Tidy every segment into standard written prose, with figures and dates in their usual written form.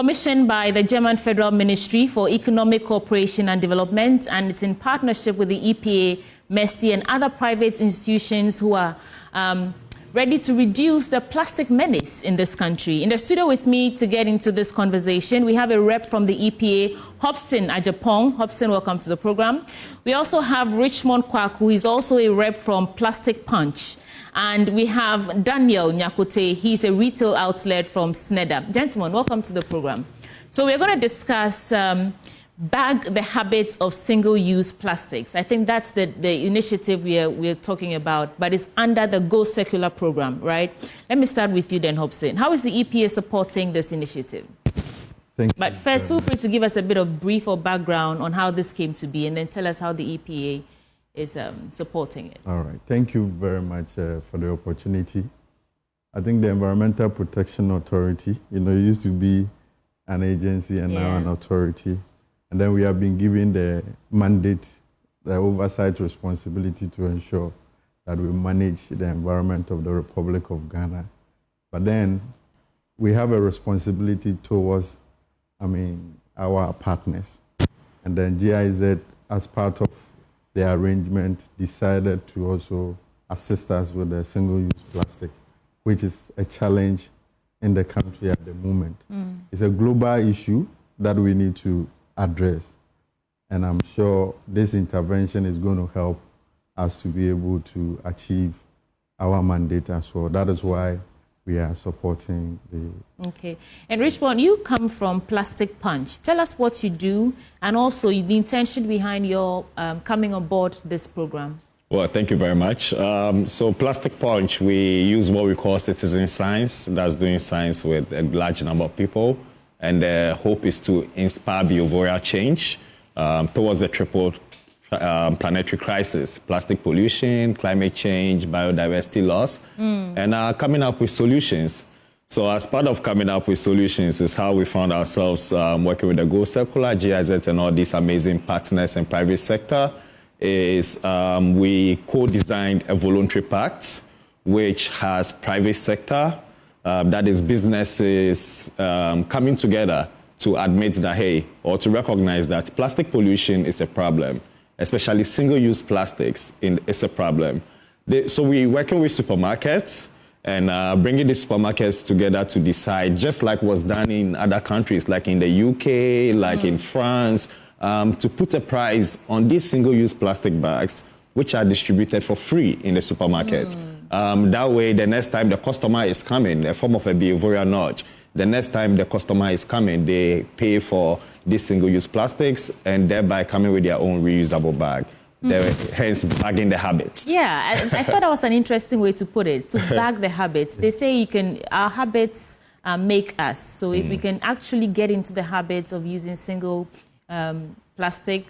commissioned by the German Federal Ministry for Economic Cooperation and Development, and it's in partnership with the EPA, MESTI, and other private institutions who are ready to reduce the plastic menace in this country. In the studio with me to get into this conversation, we have a rep from the EPA, Hobson Ajapong. Hobson, welcome to the program. We also have Richmond Kwak, who is also a rep from Plastic Punch. And we have Daniel Nyakote. He's a retail outlet from Snedda. Gentlemen, welcome to the program. So we're going to discuss bag the habit of single-use plastics. I think that's the initiative we're talking about, but it's under the Go Circular program, right? Let me start with you then, Hobson. How is the EPA supporting this initiative? Thank you. But first, feel free to give us a bit of brief or background on how this came to be, and then tell us how the EPA is supporting it. All right. Thank you very much for the opportunity. I think the Environmental Protection Authority, it used to be an agency and now an authority. And then we have been given the mandate, the oversight responsibility to ensure that we manage the environment of the Republic of Ghana. But then we have a responsibility towards, our partners. And then GIZ, as part of the arrangement, decided to also assist us with the single-use plastic, which is a challenge in the country at the moment. It's a global issue that we need to address. And I'm sure this intervention is going to help us to be able to achieve our mandate as well. That is why we are supporting the... Okay. And Richmond, you come from Plastic Punch. Tell us what you do and also the intention behind your coming on board this program. Well, thank you very much. So Plastic Punch, we use what we call citizen science. That's doing science with a large number of people. And the hope is to inspire behavioral change towards the triple planetary crisis: plastic pollution, climate change, biodiversity loss, and coming up with solutions. So as part of coming up with solutions is how we found ourselves working with the Go Circular, GIZ, and all these amazing partners and private sector. Is we co-designed a voluntary pact, which has private sector, that is businesses coming together to admit that, hey, or to recognize that plastic pollution is a problem, especially single-use plastics is a problem. So we're working with supermarkets and bringing the supermarkets together to decide, just like was done in other countries, like in the UK, like in France, to put a price on these single-use plastic bags, which are distributed for free in the supermarket. That way, the next time the customer is coming, a form of a behavioral nudge, the next time the customer is coming, they pay for these single-use plastics and thereby coming with their own reusable bag. Hence, bagging the habits. Yeah, I thought that was an interesting way to put it, to bag the habits. They say our habits make us. So if we can actually get into the habits of using single plastic,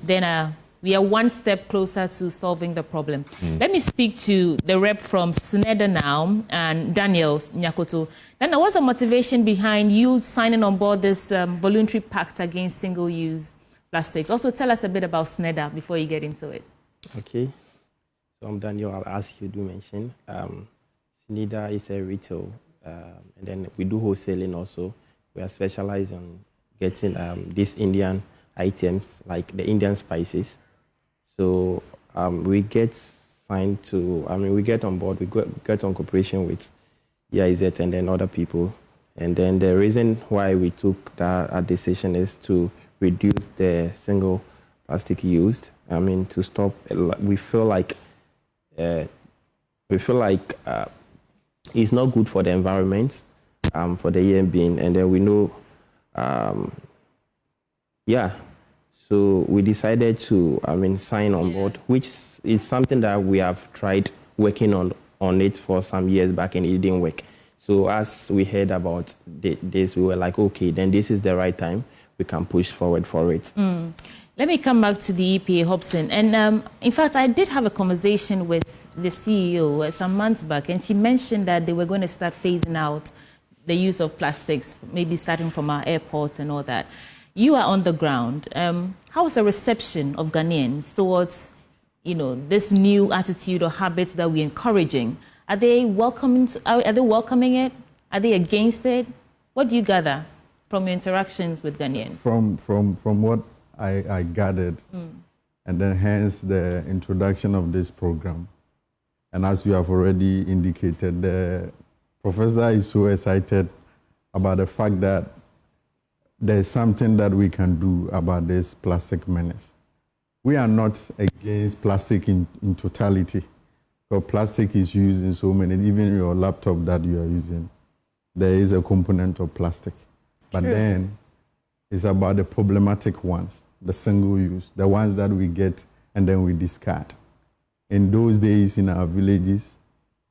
then we are one step closer to solving the problem. Let me speak to the rep from Snedda now, and Daniel Nyakoto. Daniel, what's the motivation behind you signing on board this voluntary pact against single-use plastics? Also, tell us a bit about Snedda before you get into it. Okay. So I'm Daniel, as you do mention. Snedda is a retail, and then we do wholesaling also. We are specialized on getting these Indian items, like the Indian spices. So we get signed to, we get on board, we get on cooperation with GIZ and then other people. And then the reason why we took that decision is to reduce the single plastic used. To stop, we feel like it's not good for the environment, for the human being. And then we know, so we decided to, sign on board, which is something that we have tried working on it for some years back and it didn't work. So as we heard about this, we were like, okay, then this is the right time. We can push forward for it. Let me come back to the EPA, Hobson. And in fact, I did have a conversation with the CEO some months back, and she mentioned that they were going to start phasing out the use of plastics, maybe starting from our airports and all that. You are on the ground. How is the reception of Ghanaians towards, this new attitude or habits that we're encouraging? Are they welcoming it? Are they against it? What do you gather from your interactions with Ghanaians? From what I gathered, and then hence the introduction of this program. And as you have already indicated, the professor is so excited about the fact that there's something that we can do about this plastic menace. We are not against plastic in totality, because plastic is used in so many, even your laptop that you are using, there is a component of plastic. But then it's about the problematic ones, the single use, the ones that we get and then we discard. In those days in our villages,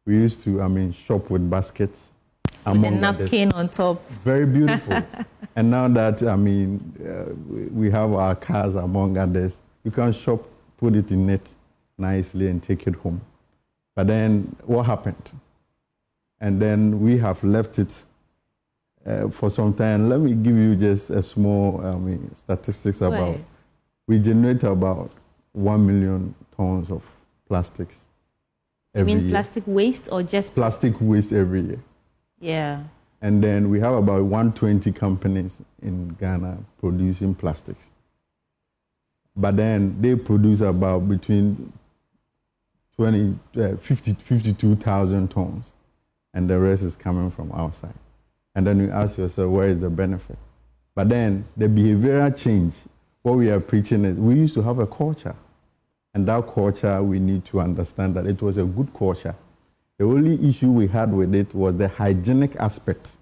we used to, shop with baskets. With a napkin on top. Very beautiful. And now that, we have our cars among others, you can shop, put it in it nicely and take it home. But then what happened? And then we have left it for some time. Let me give you just a small statistics about, we generate about 1 million tons of plastics every year. Plastic waste or just? Plastic waste every year. Yeah. And then we have about 120 companies in Ghana producing plastics. But then they produce about between 52,000 tons, and the rest is coming from outside. And then you ask yourself, where is the benefit? But then the behavioral change, what we are preaching is, we used to have a culture. And that culture, we need to understand that it was a good culture. The only issue we had with it was the hygienic aspect,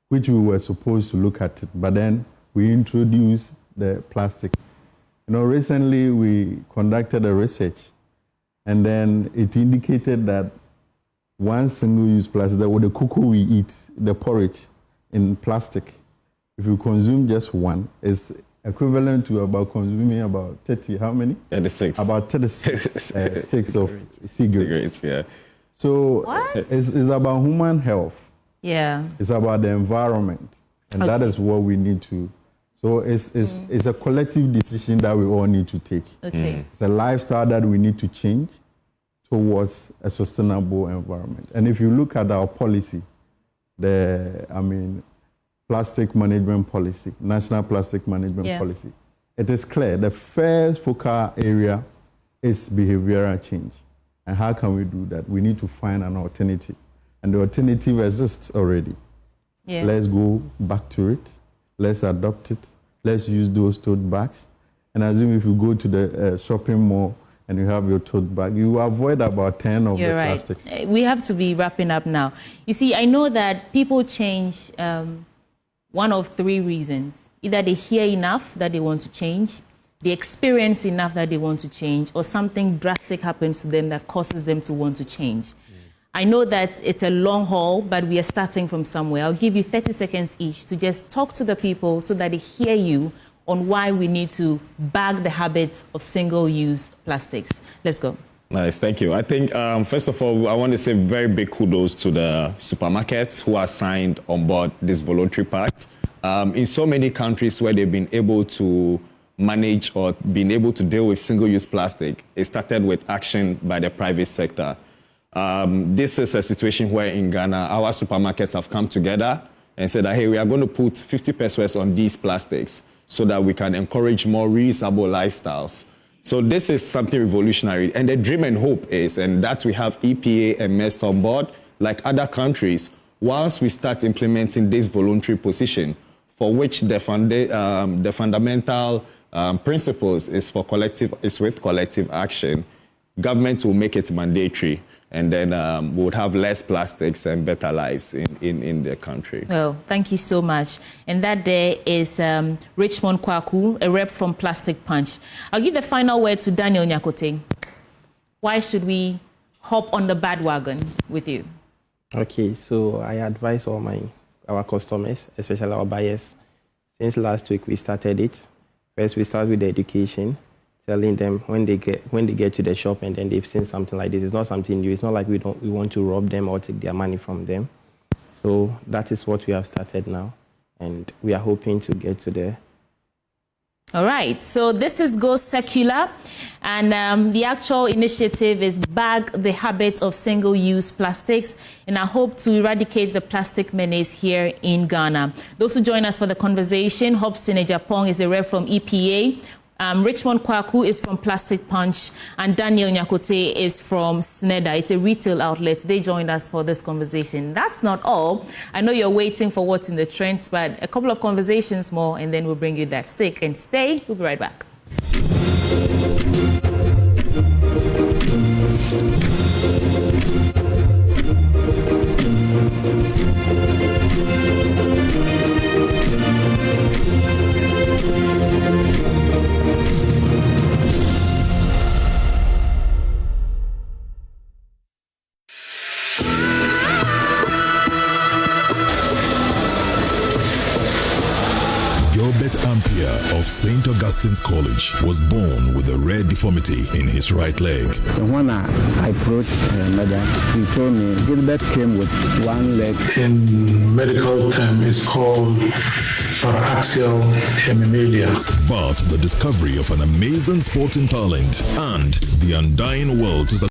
which we were supposed to look at it. But then we introduced the plastic. Recently we conducted a research, and then it indicated that one single-use plastic, the cocoa we eat, the porridge in plastic, if you consume just one, is equivalent to about consuming about 30, how many? 36. About 36 sticks of cigarettes. Yeah. So it's about human health. Yeah. It's about the environment. And that is what we need to. So it's a collective decision that we all need to take. Okay. It's a lifestyle that we need to change towards a sustainable environment. And if you look at our policy, plastic management policy, national plastic management policy, it is clear. The first focal area is behavioral change. And how can we do that? We need to find an alternative. And the alternative exists already. Yeah. Let's go back to it. Let's adopt it. Let's use those tote bags. And assume if you go to the shopping mall and you have your tote bag, you avoid about 10 of the plastics. We have to be wrapping up now. You see, I know that people change one of three reasons. Either they hear enough that they want to change, they experience enough that they want to change, or something drastic happens to them that causes them to want to change. I know that it's a long haul, but we are starting from somewhere. I'll give you 30 seconds each to just talk to the people so that they hear you on why we need to bag the habits of single-use plastics. Let's go. Nice, thank you. I think, first of all, I want to say very big kudos to the supermarkets who are signed on board this voluntary pact. In so many countries where they've been able to manage or been able to deal with single-use plastic, it started with action by the private sector. This is a situation where in Ghana, our supermarkets have come together and said that, hey, we are going to put 50 pesos on these plastics so that we can encourage more reusable lifestyles. So this is something revolutionary. And the dream and hope is, and that we have EPA and MEST on board, like other countries, once we start implementing this voluntary position, for which the fundamental principles is with collective action, government will make it mandatory. And then we would have less plastics and better lives in the country. Well, thank you so much. And that there is Richmond Kwaku, a rep from Plastic Punch. I'll give the final word to Daniel Nyakote. Why should we hop on the bandwagon with you? Okay, so I advise all our customers, especially our buyers. Since last week we started it. First we start with the education, telling them when they get to the shop and then they've seen something like this, it's not something new. It's not like we want to rob them or take their money from them. So that is what we have started now, and we are hoping to get to the All right, so this is Go Circular, and the actual initiative is Bag the Habit of Single-Use Plastics in our hope to eradicate the plastic menace here in Ghana. Those who join us for the conversation, Hobson Ejapong is a rep from EPA, Richmond Kwaku is from Plastic Punch, and Daniel Nyakote is from SNEDA. It's a retail outlet. They joined us for this conversation. That's not all. I know you're waiting for what's in the trends, but a couple of conversations more, and then we'll bring you that. Stick and stay. We'll be right back. Of St. Augustine's College was born with a rare deformity in his right leg. So when I approached Madam, he told me Gilbert came with one leg. In medical term, it's called paraxial hemimelia. But the discovery of an amazing sporting talent and the undying will to